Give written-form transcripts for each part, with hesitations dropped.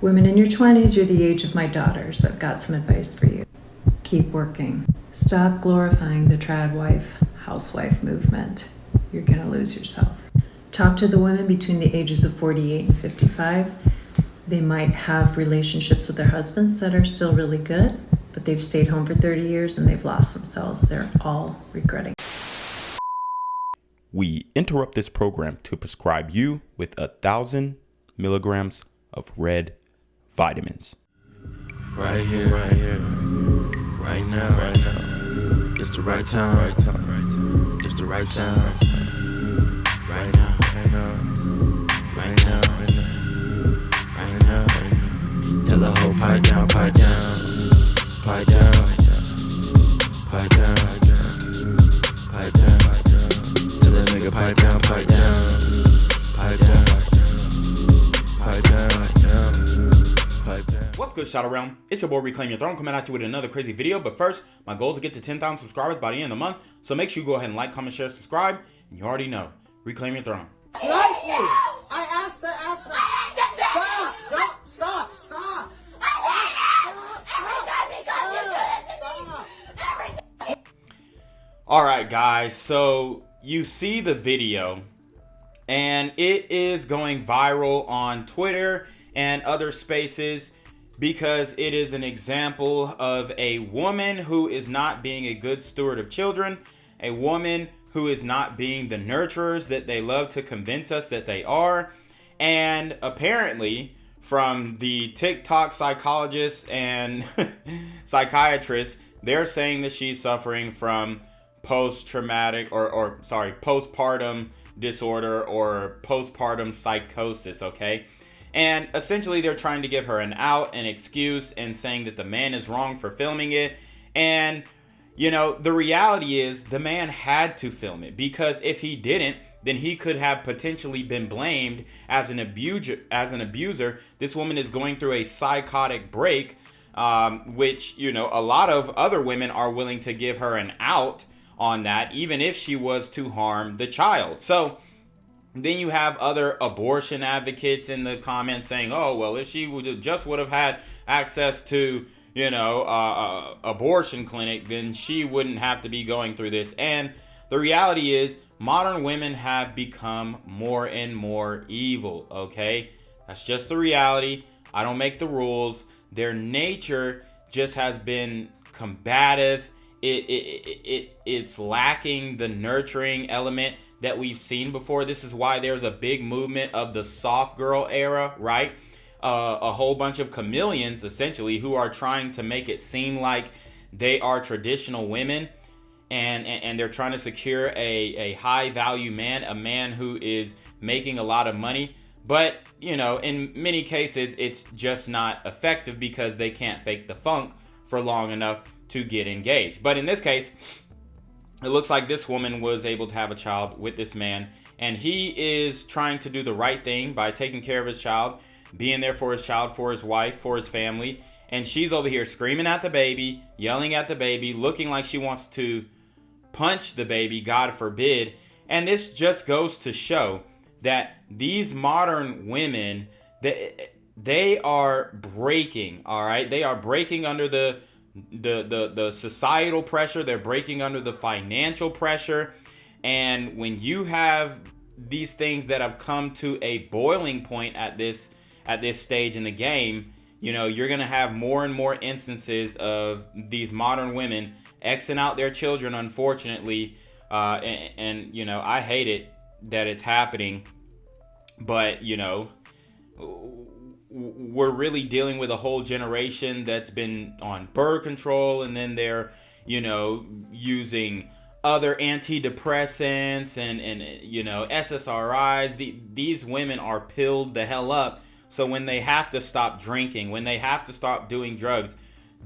Women in your 20s, you're the age of my daughters. I've got some advice for you. Keep working. Stop glorifying the trad wife, housewife movement. You're gonna lose yourself. Talk to the women between the ages of 48 and 55. They might have relationships with their husbands that are still really good, but they've stayed home for 30 years and they've lost themselves. They're all regretting. We interrupt this program to prescribe you with 1,000 milligrams of red vitamins. Right here, right now. It's the right time, it's the right sound. Right now. Tell the whole pipe down. Tell that nigga pipe down. What's good, Shadow Realm? It's your boy Reclaim Your Throne coming at you with another crazy video. But first, my goal is to get to 10,000 subscribers by the end of the month. So make sure you go ahead and like, comment, share, subscribe. And you already know, Reclaim Your Throne. Nicely. I asked her. Stop. Alright guys, so you see the video and it is going viral on Twitter and other spaces because it is an example of a woman who is not being a good steward of children, a woman who is not being the nurturers that they love to convince us that they are, and apparently from the TikTok psychologists and psychiatrists, they're saying that she's suffering from postpartum disorder or postpartum psychosis, okay? And essentially they're trying to give her an excuse, and saying that the man is wrong for filming it. And, you know, the reality is the man had to film it, because if he didn't, then he could have potentially been blamed as an abuser. This woman is going through a psychotic break, which, you know, a lot of other women are willing to give her an out on that, even if she was to harm the child. So then you have other abortion advocates in the comments saying, oh, well, if she would have had access to, you know, abortion clinic, then she wouldn't have to be going through this. And the reality is modern women have become more and more evil, okay? That's just the reality. I don't make the rules. Their nature just has been combative. It's lacking the nurturing element that we've seen before. This is why there's a big movement of the soft girl era, right? A whole bunch of chameleons, essentially, who are trying to make it seem like they are traditional women, and they're trying to secure a high value man, a man who is making a lot of money. But, you know, in many cases, it's just not effective because they can't fake the funk for long enough to get engaged. But in this case, it looks like this woman was able to have a child with this man, and he is trying to do the right thing by taking care of his child, being there for his child, for his wife, for his family. And she's over here screaming at the baby, yelling at the baby, looking like she wants to punch the baby, God forbid. And this just goes to show that these modern women, they are breaking, all right? They are breaking under the societal pressure. They're breaking under the financial pressure. And when you have these things that have come to a boiling point at this stage in the game, you know, you're going to have more and more instances of these modern women Xing out their children, unfortunately. And you know, I hate it that it's happening, but, you know, we're really dealing with a whole generation that's been on birth control, and then they're, you know, using other antidepressants and you know, SSRIs. These women are pilled the hell up. So when they have to stop drinking, when they have to stop doing drugs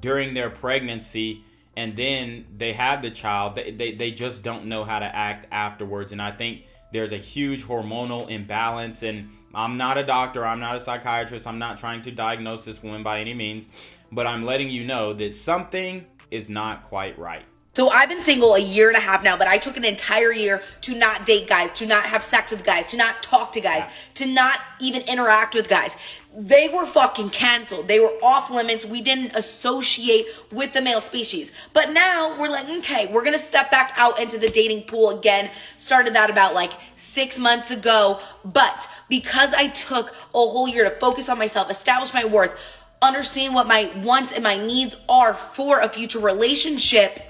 during their pregnancy, and then they have the child, they just don't know how to act afterwards. And I think there's a huge hormonal imbalance. And I'm not a doctor, I'm not a psychiatrist, I'm not trying to diagnose this woman by any means, but I'm letting you know that something is not quite right. So I've been single a year and a half now, but I took an entire year to not date guys, to not have sex with guys, to not talk to guys, to not even interact with guys. they were fucking canceled. They were off limits. We didn't associate with the male species. But now we're like, okay, we're going to step back out into the dating pool again. Started that about like 6 months ago. But because I took a whole year to focus on myself, establish my worth, understand what my wants and my needs are for a future relationship,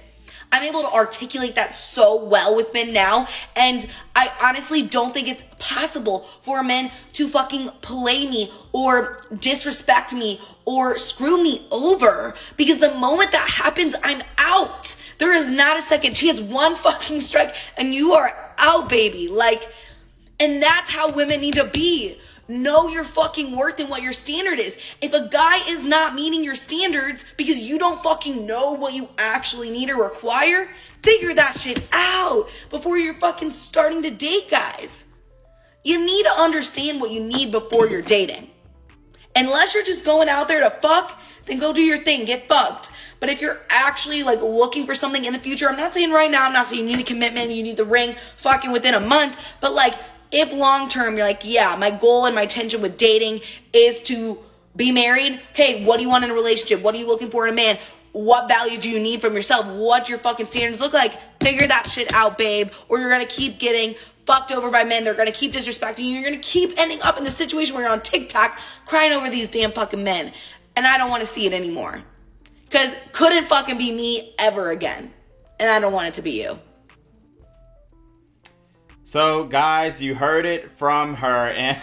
I'm able to articulate that so well with men now. And I honestly don't think it's possible for a man to fucking play me or disrespect me or screw me over, because the moment that happens, I'm out. There is not a second chance. One fucking strike and you are out, baby. Like, and that's how women need to be. Know your fucking worth and what your standard is. If a guy is not meeting your standards because you don't fucking know what you actually need or require, figure that shit out before you're fucking starting to date guys. You need to understand what you need before you're dating. Unless you're just going out there to fuck, then go do your thing, get fucked. But if you're actually like looking for something in the future, I'm not saying right now, I'm not saying you need a commitment, you need the ring fucking within a month, but like, if long term you're like, yeah, my goal and my intention with dating is to be married. Okay, what do you want in a relationship? What are you looking for in a man? What value do you need from yourself? What your fucking standards look like? Figure that shit out, babe. Or you're gonna keep getting fucked over by men. They're gonna keep disrespecting you. You're gonna keep ending up in the situation where you're on TikTok crying over these damn fucking men. And I don't want to see it anymore. Because couldn't fucking be me ever again. And I don't want it to be you. So, guys, you heard it from her, and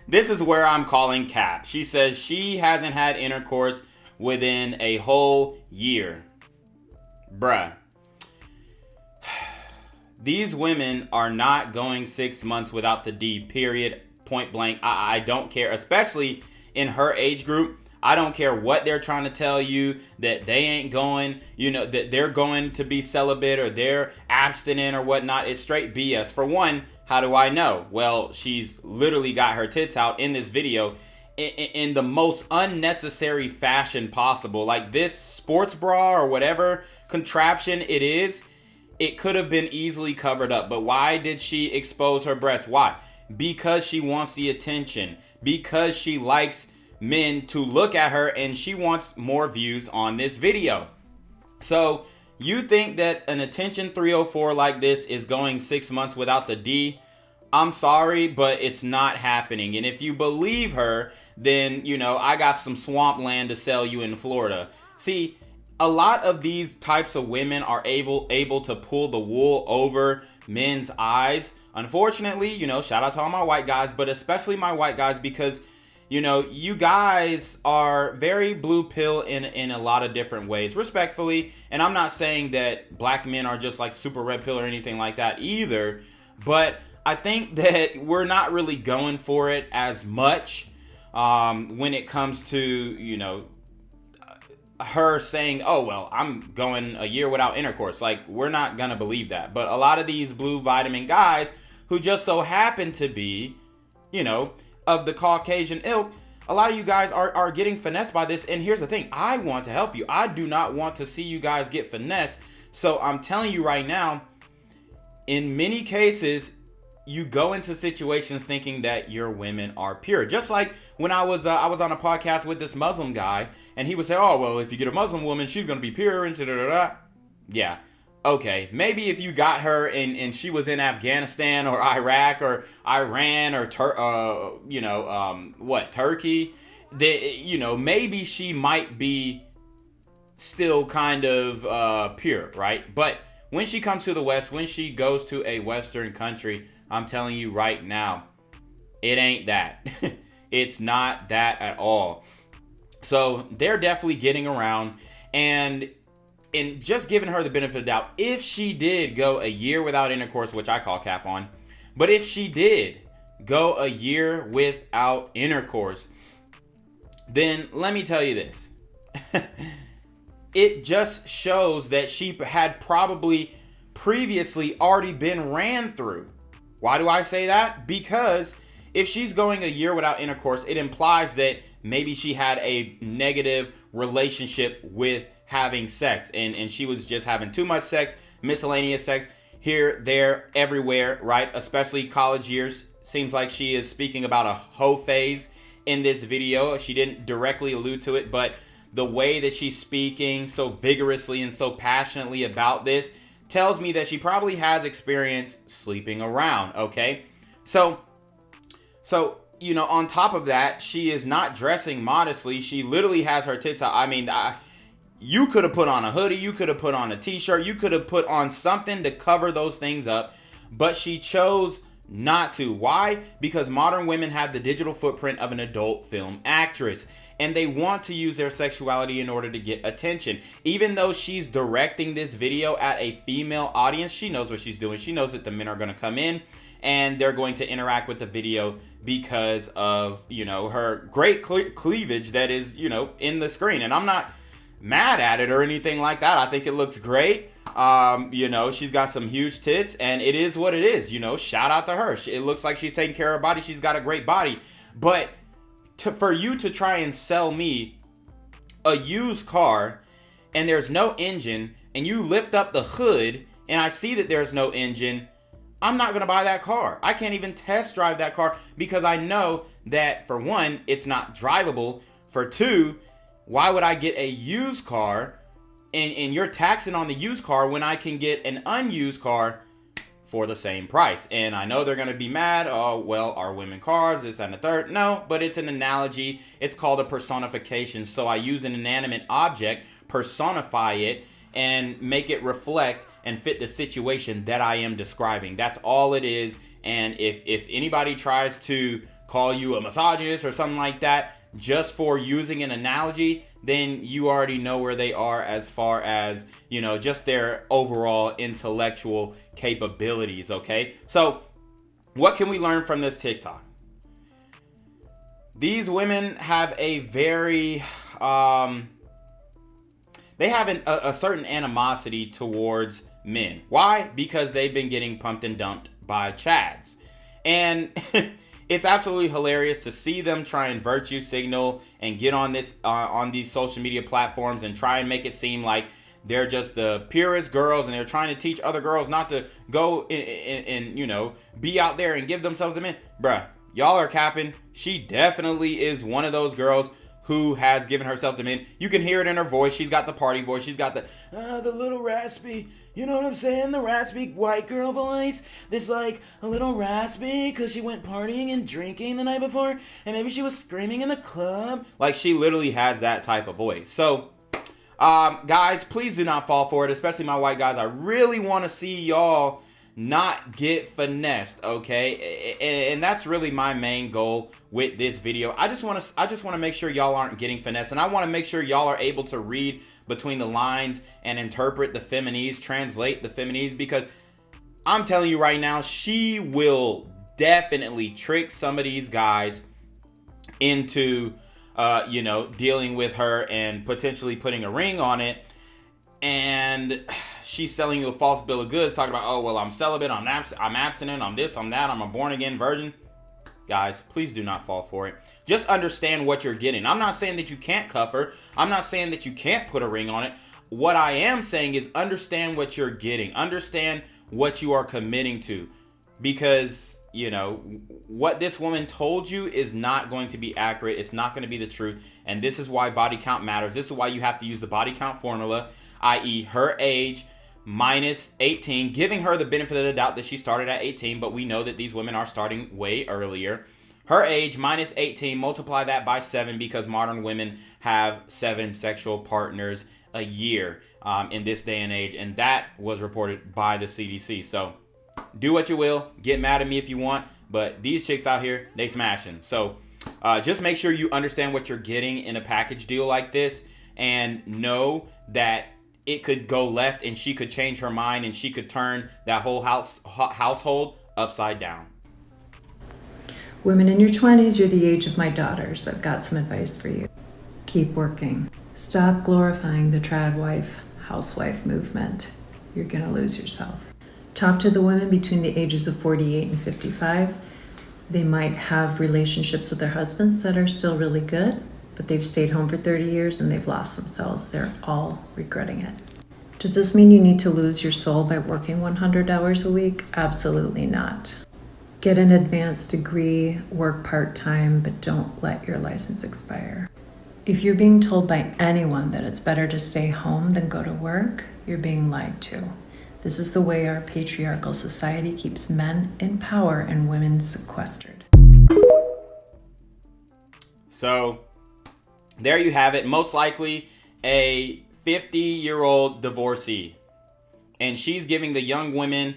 this is where I'm calling cap. She says she hasn't had intercourse within a whole year. Bruh. These women are not going 6 months without the D, period, point blank. I don't care, especially in her age group. I don't care what they're trying to tell you, that they ain't going, that they're going to be celibate or they're abstinent or whatnot. It's straight BS. For one, how do I know? Well, she's literally got her tits out in this video in the most unnecessary fashion possible. Like this sports bra or whatever contraption it is, it could have been easily covered up. But why did she expose her breasts? Why? Because she wants the attention. Because she likes men to look at her and she wants more views on this video. So you think that an attention 304 like this is going 6 months without the D? I'm sorry, but it's not happening. And if you believe her, then I got some swampland to sell you in Florida. See, a lot of these types of women are able to pull the wool over men's eyes. Unfortunately, shout out to all my white guys, but especially my white guys, because you guys are very blue pill in a lot of different ways, respectfully. And I'm not saying that black men are just like super red pill or anything like that either. But I think that we're not really going for it as much when it comes to, her saying, oh, well, I'm going a year without intercourse. Like, we're not going to believe that. But a lot of these blue vitamin guys who just so happen to be, of the Caucasian ilk, a lot of you guys are getting finessed by this. And here's the thing, I want to help you. I do not want to see you guys get finessed. So I'm telling you right now, in many cases, you go into situations thinking that your women are pure. Just like when I was on a podcast with this Muslim guy, and he would say, oh, well, if you get a Muslim woman, she's going to be pure, and da-da-da-da. Yeah. Okay, maybe if you got her and she was in Afghanistan or Iraq or Iran or Turkey, that maybe she might be still kind of pure, right? But when she comes to the West, when she goes to a Western country, I'm telling you right now, it ain't that. It's not that at all. So they're definitely getting around, and just giving her the benefit of the doubt, if she did go a year without intercourse, which I call cap on, but if she did go a year without intercourse, then let me tell you this. It just shows that she had probably previously already been ran through. Why do I say that? Because if she's going a year without intercourse, it implies that maybe she had a negative relationship with having sex, and she was just having too much sex, miscellaneous sex here, there, everywhere, right? Especially college years. Seems like she is speaking about a hoe phase in this video. She didn't directly allude to it, but the way that she's speaking so vigorously and so passionately about this tells me that she probably has experience sleeping around, okay? So, you know, on top of that, she is not dressing modestly. She literally has her tits out. I mean, you could have put on a hoodie, you could have put on a t-shirt, you could have put on something to cover those things up, but she chose not to. Why? Because modern women have the digital footprint of an adult film actress, and they want to use their sexuality in order to get attention. Even though she's directing this video at a female audience, she knows what she's doing. She knows that the men are going to come in and they're going to interact with the video because of, you know, her great cleavage that is, you know, in the screen. And I'm not mad at it or anything like that. I think it looks great. You know, she's got some huge tits, and it is what it is. You know, shout out to her. It looks like she's taking care of her body. She's got a great body. But for you to try and sell me a used car and there's no engine, and you lift up the hood and I see that there's no engine, I'm not going to buy that car. I can't even test drive that car because I know that, for one, it's not drivable. For two, why would I get a used car and you're taxing on the used car when I can get an unused car for the same price? And I know they're going to be mad. Oh, well, are women cars, this and the third? No, but it's an analogy. It's called a personification. So I use an inanimate object, personify it, and make it reflect and fit the situation that I am describing. That's all it is. And if anybody tries to call you a misogynist or something like that just for using an analogy, then you already know where they are as far as, you know, just their overall intellectual capabilities, okay? So what can we learn from this TikTok? These women have a very, they have a certain animosity towards men. Why? Because they've been getting pumped and dumped by Chads. And it's absolutely hilarious to see them try and virtue signal and get on this on these social media platforms and try and make it seem like they're just the purest girls, and they're trying to teach other girls not to go and you know, be out there and give themselves a man. Bruh, y'all are capping. She definitely is one of those girls who has given herself to men. You can hear it in her voice. She's got the party voice. She's got the little raspy, you know what I'm saying? The raspy white girl voice. This like a little raspy because she went partying and drinking the night before, and maybe she was screaming in the club. Like, she literally has that type of voice. So, guys, please do not fall for it, especially my white guys. I really want to see y'all not get finessed, okay? And that's really my main goal with this video. I just want to make sure y'all aren't getting finessed, and I want to make sure y'all are able to read between the lines and interpret the feminese, translate the feminese, because I'm telling you right now, she will definitely trick some of these guys into you know, dealing with her and potentially putting a ring on it. And she's selling you a false bill of goods, talking about, oh, well, I'm celibate, I'm abstinent, I'm this, I'm that, I'm a born-again virgin. Guys, please do not fall for it. Just understand what you're getting. I'm not saying that you can't cuff her. I'm not saying that you can't put a ring on it. What I am saying is understand what you're getting. Understand what you are committing to. Because, you know, what this woman told you is not going to be accurate. It's not going to be the truth. And this is why body count matters. This is why you have to use the body count formula, i.e. her age minus 18, giving her the benefit of the doubt that she started at 18, but we know that these women are starting way earlier. Her age minus 18, multiply that by 7, because modern women have 7 sexual partners a year in this day and age, and that was reported by the CDC. So do what you will, get mad at me if you want, but these chicks out here, they smashing. So just make sure you understand what you're getting in a package deal like this, and know that it could go left and she could change her mind and she could turn that whole household upside down. Women in your 20s, you're the age of my daughters. I've got some advice for you. Keep working. Stop glorifying the trad wife, housewife movement. You're going to lose yourself. Talk to the women between the ages of 48 and 55. They might have relationships with their husbands that are still really good, but they've stayed home for 30 years and they've lost themselves. They're all regretting it. Does this mean you need to lose your soul by working 100 hours a week? Absolutely not. Get an advanced degree, work part-time, but don't let your license expire. If you're being told by anyone that it's better to stay home than go to work, you're being lied to. This is the way our patriarchal society keeps men in power and women sequestered. So, there you have it. Most likely a 50-year-old divorcee. And she's giving the young women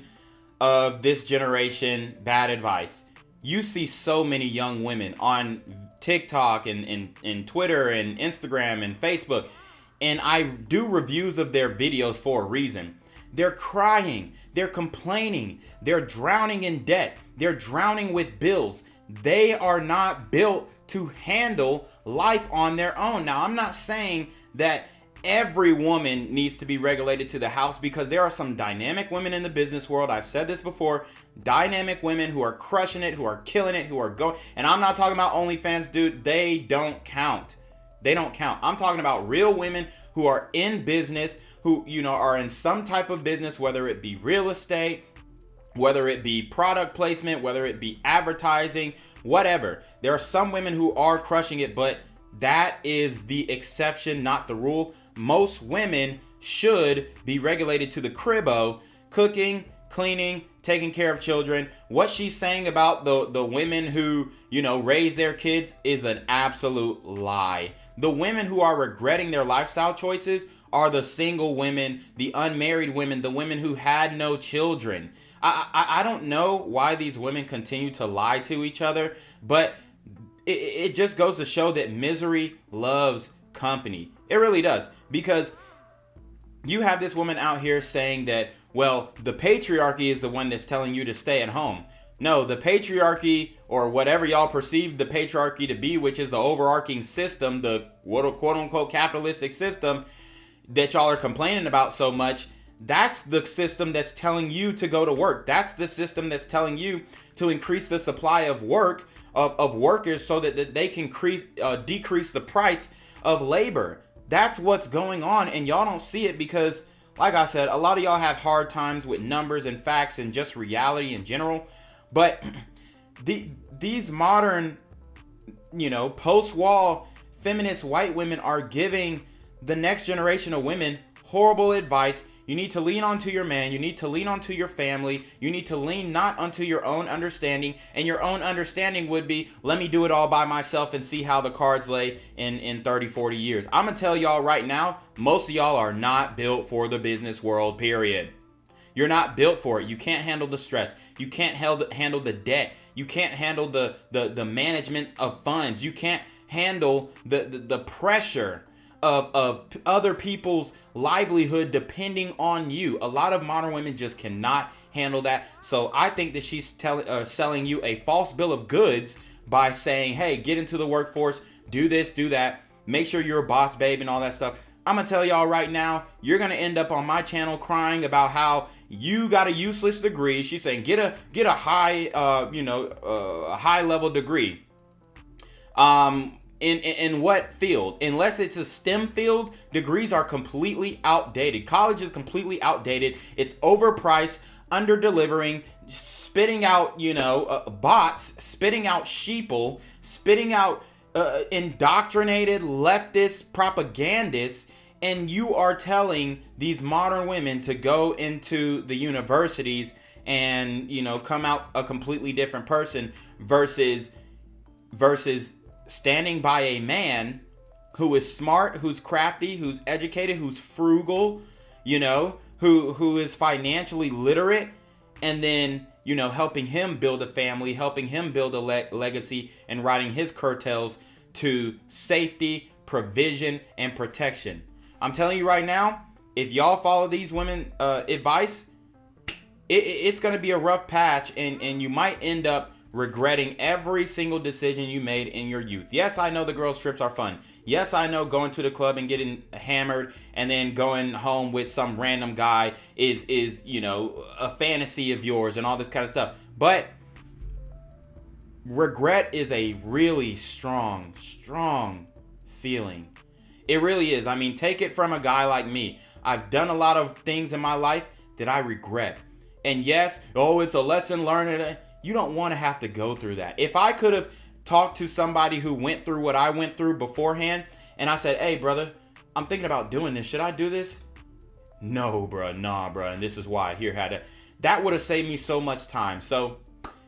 of this generation bad advice. You see so many young women on TikTok and Twitter and Instagram and Facebook. And I do reviews of their videos for a reason. They're crying. They're complaining. They're drowning in debt. They're drowning with bills. They are not built to handle life on their own. Now, I'm not saying that every woman needs to be regulated to the house, because there are some dynamic women in the business world. I've said this before. Dynamic women who are crushing it, who are killing it, who are going. And I'm not talking about OnlyFans, dude. They don't count. They don't count. I'm talking about real women who are in business, who, are in some type of business, whether it be real estate, whether it be product placement, whether it be advertising, whatever. There are some women who are crushing it, but that is the exception, not the rule. Most women should be regulated to the cribbo, cooking, cleaning, taking care of children. What she's saying about the women who, raise their kids is an absolute lie. The women who are regretting their lifestyle choices are the single women, the unmarried women, the women who had no children. I don't know why these women continue to lie to each other, but it just goes to show that misery loves company. It really does. Because you have this woman out here saying that, well, the patriarchy is the one that's telling you to stay at home. No, the patriarchy, or whatever y'all perceive the patriarchy to be, which is the overarching system, the quote unquote capitalistic system that y'all are complaining about so much, that's the system that's telling you to go to work. That's the system that's telling you to increase the supply of work, of workers, so that they can decrease the price of labor. That's what's going on, and y'all don't see it because, like I said, a lot of y'all have hard times with numbers and facts and just reality in general. But these modern, post-wall feminist white women are giving the next generation of women horrible advice. You need to lean onto your man. You need to lean onto your family. You need to lean not onto your own understanding. And your own understanding would be, let me do it all by myself and see how the cards lay in 30, 40 years. I'm going to tell y'all right now, most of y'all are not built for the business world, period. You're not built for it. You can't handle the stress. You can't handle the debt. You can't handle the management of funds. You can't handle the pressure of other people's livelihood depending on you. A lot of modern women just cannot handle that. So I think that she's selling you a false bill of goods by saying, hey, get into the workforce, do this, do that, make sure you're a boss babe and all that stuff. I'm gonna tell y'all right now, you're gonna end up on my channel crying about how you got a useless degree. She's saying get a high a high level degree. In what field? Unless it's a STEM field, degrees are completely outdated. College is completely outdated. It's overpriced, under-delivering, spitting out, bots, spitting out sheeple, spitting out indoctrinated leftist propagandists, and you are telling these modern women to go into the universities and, come out a completely different person versus standing by a man who is smart, who's crafty, who's educated, who's frugal, who is financially literate, and then, helping him build a family, helping him build a legacy, and riding his curtails to safety, provision, and protection. I'm telling you right now, if y'all follow these women advice, it's going to be a rough patch, and you might end up regretting every single decision you made in your youth. Yes, I know the girls' trips are fun. Yes, I know going to the club and getting hammered and then going home with some random guy is a fantasy of yours and all this kind of stuff. But regret is a really strong feeling. It really is. I mean, take it from a guy like me. I've done a lot of things in my life that I regret. And yes, it's a lesson learned. You don't want to have to go through that. If I could have talked to somebody who went through what I went through beforehand, and I said, hey, brother, I'm thinking about doing this. Should I do this? No, bro. Nah, bro. And this is why. Here, had to. That would have saved me so much time. So,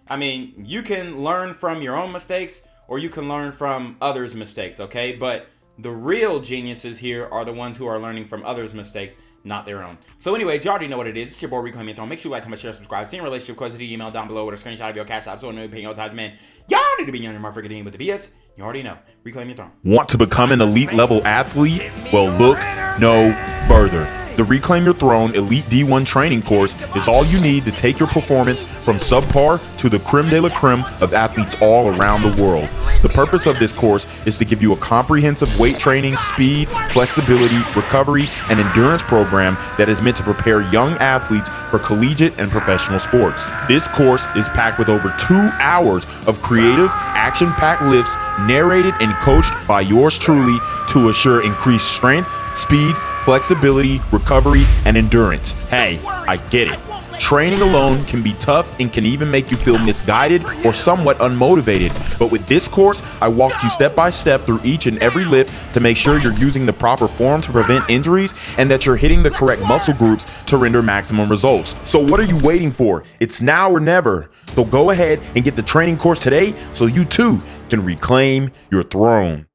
I mean, you can learn from your own mistakes or you can learn from others' mistakes, okay? But the real geniuses here are the ones who are learning from others' mistakes, not their own. So anyways, you already know what it is. It's your boy Reclaim Your Throne. Make sure you like, comment, share, subscribe. See you in relationship questions, the email down below with a screenshot of your CashApp so I know you're paying your ties, man. Y'all need to be on your motherfucking team with the BS. You already know. Reclaim Your Throne. Want to become an elite level athlete? Well, look no further. The Reclaim Your Throne Elite D1 training course is all you need to take your performance from subpar to the creme de la creme of athletes all around the world. The purpose of this course is to give you a comprehensive weight training, speed, flexibility, recovery, and endurance program that is meant to prepare young athletes for collegiate and professional sports. This course is packed with over 2 hours of creative, action-packed lifts narrated and coached by yours truly to assure increased strength, speed, flexibility, recovery, and endurance. Hey, I get it. Training alone can be tough and can even make you feel misguided or somewhat unmotivated. But with this course, I walk you step by step through each and every lift to make sure you're using the proper form to prevent injuries and that you're hitting the correct muscle groups to render maximum results. So what are you waiting for? It's now or never. So go ahead and get the training course today so you too can reclaim your throne.